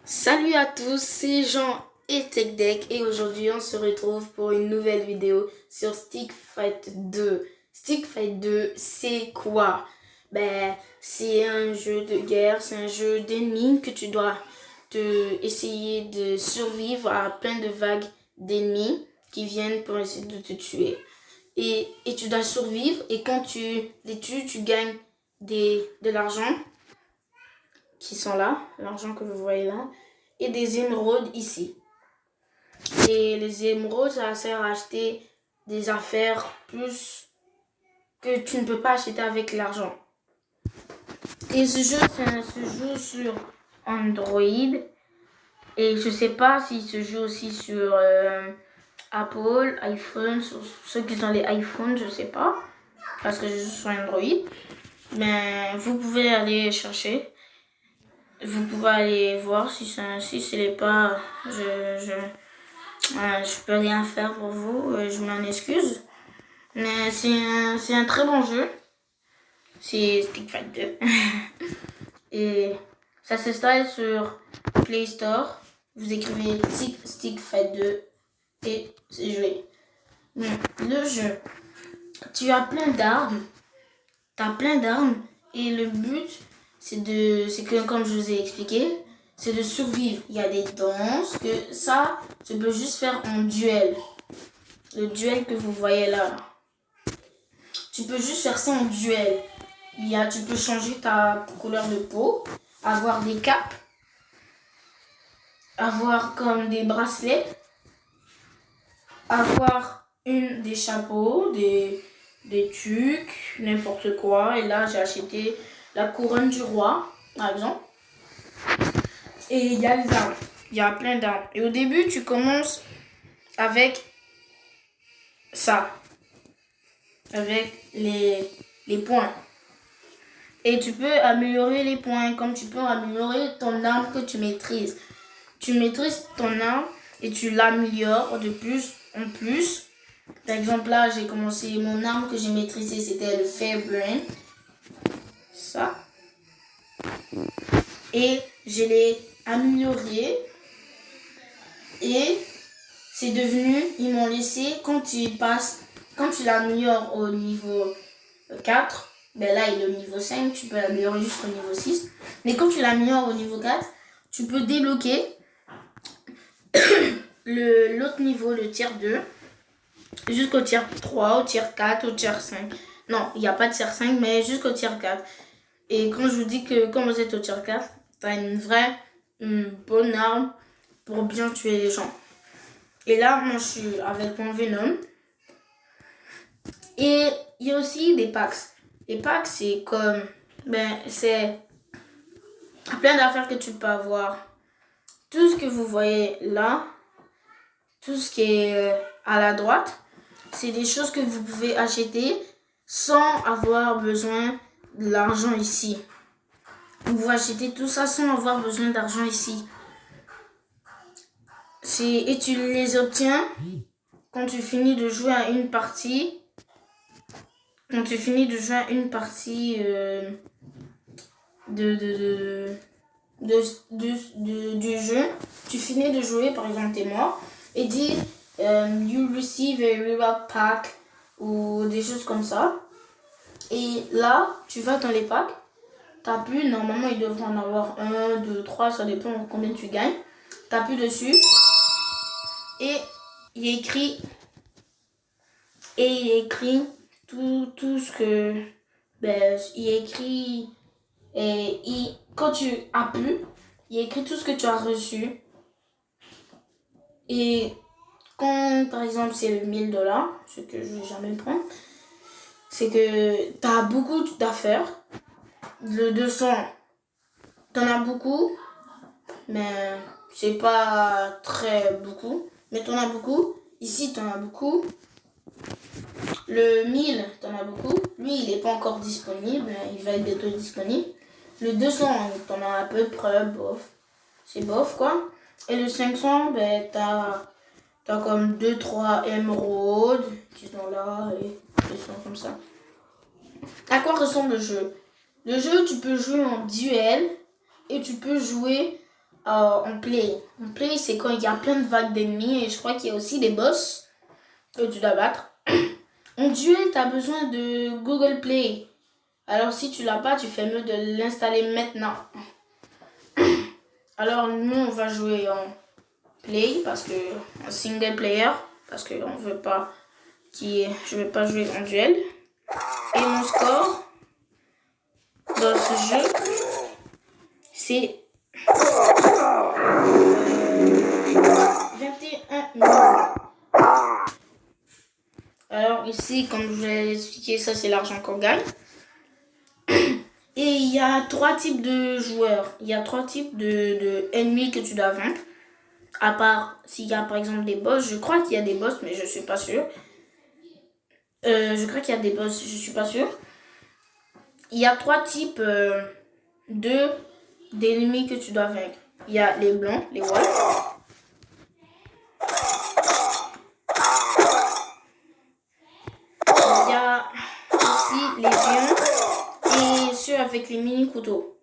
Salut à tous, c'est Jean et TechDeck et aujourd'hui on se retrouve pour une nouvelle vidéo sur Stick Fight 2. Stick Fight 2, c'est quoi? C'est un jeu de guerre, c'est un jeu d'ennemis que tu dois essayer de survivre à plein de vagues d'ennemis qui viennent pour essayer de te tuer. Et tu dois survivre et quand tu les tues, tu gagnes de l'argent qui sont là, l'argent que vous voyez là, et des émeraudes ici. Et les émeraudes, ça sert à acheter des affaires plus que tu ne peux pas acheter avec l'argent. Et ce jeu, ça se joue sur Android. Et je sais pas s'il se joue aussi sur Apple, iPhone, sur ceux qui ont les iPhones, je sais pas. Parce que je joue sur Android. Mais vous pouvez aller chercher. Vous pouvez aller voir si ce n'est pas, je peux rien faire pour vous, je m'en excuse. Mais c'est un très bon jeu. C'est Stick Fight 2. Et ça s'installe sur Play Store. Vous écrivez Stick Fight 2 et c'est joué. Le jeu, tu as plein d'armes. Et le but, c'est que, comme je vous ai expliqué, c'est de survivre. Il y a des danses que ça, tu peux juste faire en duel. Le duel que vous voyez là. Tu peux juste faire ça en duel. Tu peux changer ta couleur de peau, avoir des capes, avoir comme des bracelets, avoir des chapeaux, des tuques, n'importe quoi. Et là, j'ai acheté la couronne du roi, par exemple. Et il y a les armes. Il y a plein d'armes. Et au début, tu commences avec ça. Avec les points. Et tu peux améliorer les points, comme tu peux améliorer ton arme que tu maîtrises. Tu maîtrises ton arme et tu l'améliores de plus en plus. Par exemple, là, j'ai commencé, mon arme que j'ai maîtrisée, c'était le Fairbrain. Ça. Et je l'ai amélioré. Et c'est devenu, ils m'ont laissé, quand tu l'améliores au niveau 4, là il est au niveau 5, tu peux l'améliorer jusqu'au niveau 6. Mais quand tu l'améliores au niveau 4, tu peux débloquer l'autre niveau, le tier 2, jusqu'au tier 3, au tier 4, au tier 5. Non, il n'y a pas de tier 5, mais jusqu'au tier 4. Et quand je vous dis que quand vous êtes au tier 4, tu as une bonne arme pour bien tuer les gens. Et là, moi, je suis avec mon Venom. Et il y a aussi des packs. Les packs, c'est comme... c'est plein d'affaires que tu peux avoir. Tout ce que vous voyez là, tout ce qui est à la droite, c'est des choses que vous pouvez acheter sans avoir besoin de l'argent ici. Vous pouvez acheter tout ça sans avoir besoin d'argent ici. Et tu les obtiens quand tu finis de jouer à une partie. Quand tu finis de jouer à une partie du jeu, tu finis de jouer, par exemple, t'es mort, et dit you receive a reward pack ou des choses comme ça. Et là, tu vas dans les packs, t'appuies, normalement il devrait en avoir 1, 2, 3, ça dépend de combien tu gagnes. T'appuies dessus et il est écrit tout ce que il est écrit quand tu appuies, il est écrit tout ce que tu as reçu. Et quand par exemple c'est le 1000 $, ce que je vais jamais prendre, c'est que tu as beaucoup d'affaires. Le 200, t'en as beaucoup, mais c'est pas très beaucoup, mais t'en as beaucoup. Ici t'en as beaucoup. Le 1000, t'en as beaucoup. Lui, il n'est pas encore disponible. Il va être bientôt disponible. Le 200, t'en as à peu près, bof. C'est bof, quoi. Et le 500, t'as comme 2-3 émeraudes qui sont là et qui sont comme ça. À quoi ressemble le jeu? Le jeu, tu peux jouer en duel et tu peux jouer en play. En play, c'est quand il y a plein de vagues d'ennemis et je crois qu'il y a aussi des boss que tu dois battre. En duel, tu as besoin de Google Play. Alors si tu l'as pas, tu fais mieux de l'installer maintenant. Alors nous, on va jouer en play parce que en single player parce que on veut pas je vais pas jouer en duel. Et mon score dans ce jeu, c'est 21 000. Alors ici, comme je vous l'ai expliqué, ça c'est l'argent qu'on gagne. Et il y a 3 types de joueurs. Il y a 3 types de ennemis que tu dois vaincre. À part s'il y a par exemple des boss. Je crois qu'il y a des boss, mais je suis pas sûre. Je crois qu'il y a des boss, je suis pas sûre. Il y a 3 types d'ennemis que tu dois vaincre. Il y a les blancs, les whites. Il y a aussi les géants et ceux avec les mini couteaux.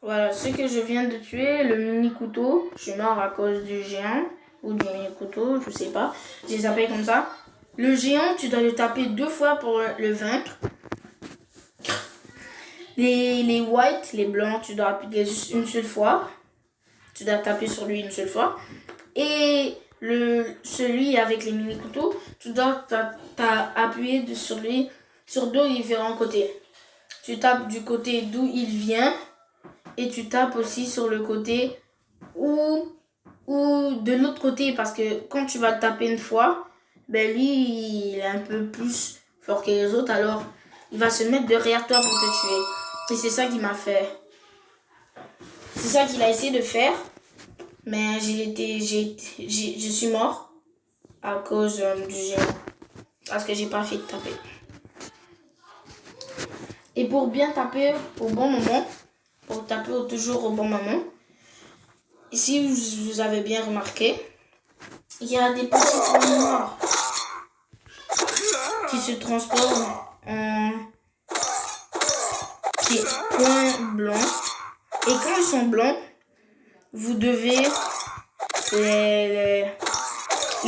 Voilà, ce que je viens de tuer, le mini couteau, je suis mort à cause du géant ou du mini couteau, je sais pas. Je les appelle comme ça. Le géant, tu dois le taper 2 fois pour le vaincre. Les whites, les blancs, tu dois appuyer juste une seule fois. Tu dois taper sur lui une seule fois. Et celui avec les mini couteaux, tu dois appuyer sur lui sur 2 différents côtés. Tu tapes du côté d'où il vient et tu tapes aussi sur le côté ou de l'autre côté parce que quand tu vas le taper une fois, ben lui il est un peu plus fort que les autres, alors il va se mettre derrière toi pour te tuer. Et c'est ça qu'il m'a fait. C'est ça qu'il a essayé de faire. Mais je suis mort à cause du géant. Parce que j'ai pas fait de taper. Et pour bien taper au bon moment, pour taper toujours au bon moment, si vous avez bien remarqué, il y a des petits points noirs qui se transforment en points blancs. Et quand ils sont blancs, vous devez les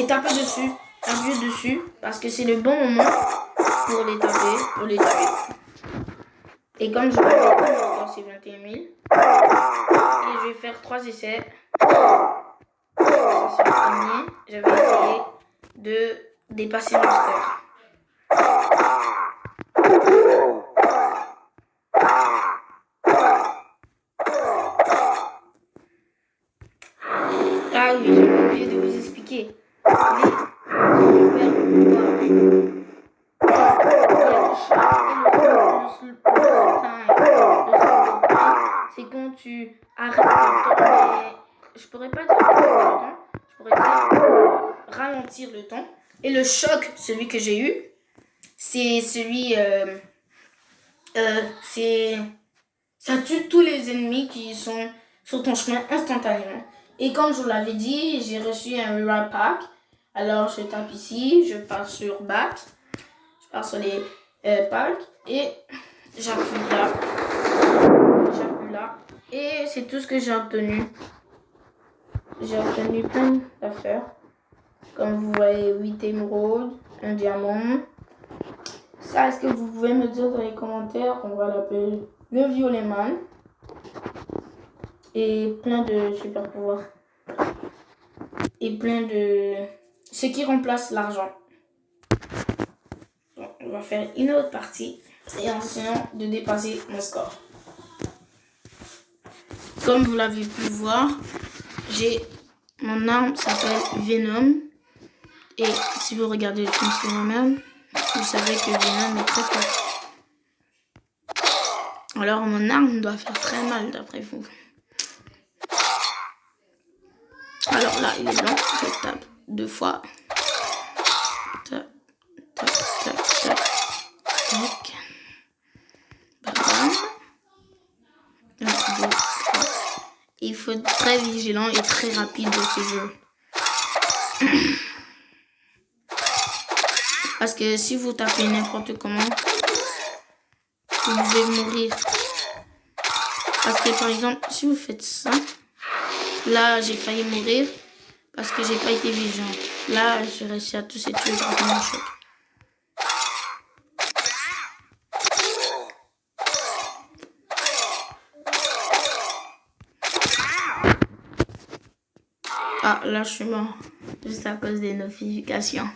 taper dessus, appuyer dessus, parce que c'est le bon moment pour les taper, pour les tuer. Et comme je vous l'ai dit, mon score c'est 21 000. Et je vais faire 3 essais. Ça c'est le premier. Je vais essayer de dépasser mon score. Ah oui, j'ai oublié de vous expliquer. C'est quand tu arrêtes le temps, mais je pourrais pas dire arrêter le temps, je pourrais dire ralentir le temps. Et le choc, celui que j'ai eu, c'est celui, ça tue tous les ennemis qui sont sur ton chemin instantanément. Et comme je vous l'avais dit, j'ai reçu un reward pack. Alors je tape ici, je pars sur back, je pars sur les packs et j'appuie là. Et c'est tout ce que j'ai obtenu. J'ai obtenu plein d'affaires. Comme vous voyez, 8 émeraudes, un diamant. Ça, est-ce que vous pouvez me dire dans les commentaires? On va l'appeler le violet man. Et plein de super pouvoirs. Et plein de... ce qui remplace l'argent. Bon, on va faire une autre partie. Et en essayant de dépasser mon score. Comme vous l'avez pu voir, mon arme s'appelle Venom. Et si vous regardez le film sur moi-même, vous savez que Venom est très fort. Alors mon arme doit faire très mal d'après vous. Alors là, il est blanc, je tape 2 fois. Tac, tac, tac, tac, tac. Bam. 1, 2, 3. Il faut être très vigilant et très rapide dans ce jeu. Parce que si vous tapez n'importe comment, vous pouvez mourir. Parce que par exemple, si vous faites ça, là j'ai failli mourir parce que j'ai pas été vigilant. Là, j'ai réussi à tous les tuer grâce à mon choc. Ah, là, je suis mort. Juste à cause des notifications.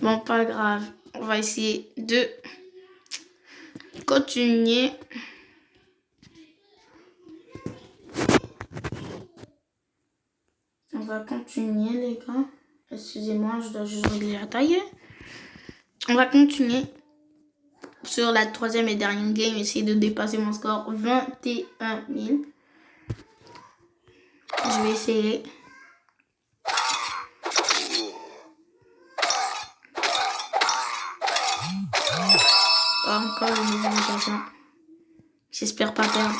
Bon, pas grave. On va essayer de continuer. On va continuer, les gars. Excusez-moi, je dois juste régler la taille. On va continuer sur la troisième et dernière game. Essayer de dépasser mon score 21 000. Je vais essayer. Encore une notification. J'espère pas perdre.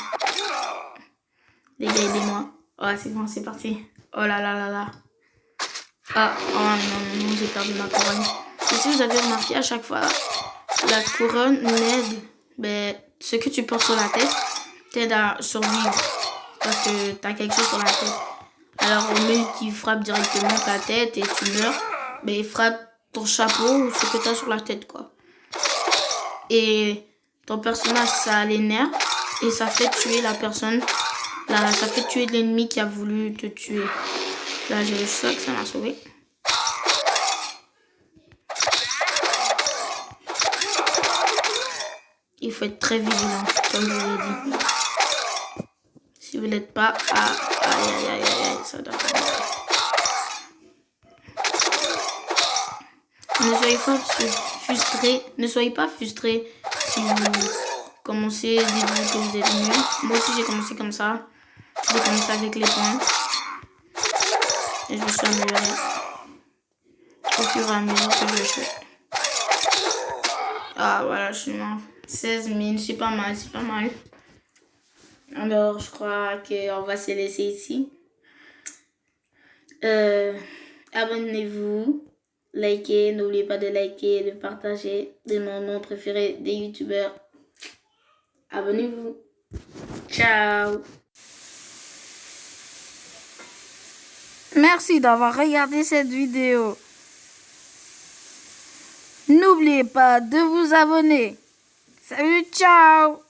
Les gars, aidez-moi. Oh, c'est bon, c'est parti. Oh là là là là. Ah, oh non, non, non, j'ai perdu ma couronne. Et si vous avez remarqué, à chaque fois, la couronne m'aide. Ben, ce que tu portes sur la tête t'aide à survivre. Parce que t'as quelque chose sur la tête. Alors, au mieux qu'il frappe directement ta tête et tu meurs, ben, il frappe ton chapeau ou ce que t'as sur la tête, quoi. Et ton personnage, ça l'énerve et ça fait tuer la personne. Là, ça fait tuer l'ennemi qui a voulu te tuer. Là, j'ai le choc, ça m'a sauvé. Il faut être très vigilant, comme je vous l'ai dit. Si vous n'êtes pas... Ah, aïe, aïe, aïe, aïe, ça doit faire mal. Ne soyez pas frustrés. Ne soyez pas frustrés si vous commencez, dites-vous que vous êtes nul. Moi aussi, j'ai commencé comme ça. J'ai commencé avec les points. Et je me suis amélioré au fur et à mesure que je le fais. Ah, voilà, je suis mort. 16 000, c'est pas mal, c'est pas mal. Alors, je crois qu'on va se laisser ici. Abonnez-vous, likez, n'oubliez pas de liker et de partager. C'est mon nom préféré des youtubeurs. Abonnez-vous. Ciao. Merci d'avoir regardé cette vidéo. N'oubliez pas de vous abonner. Salut, ciao.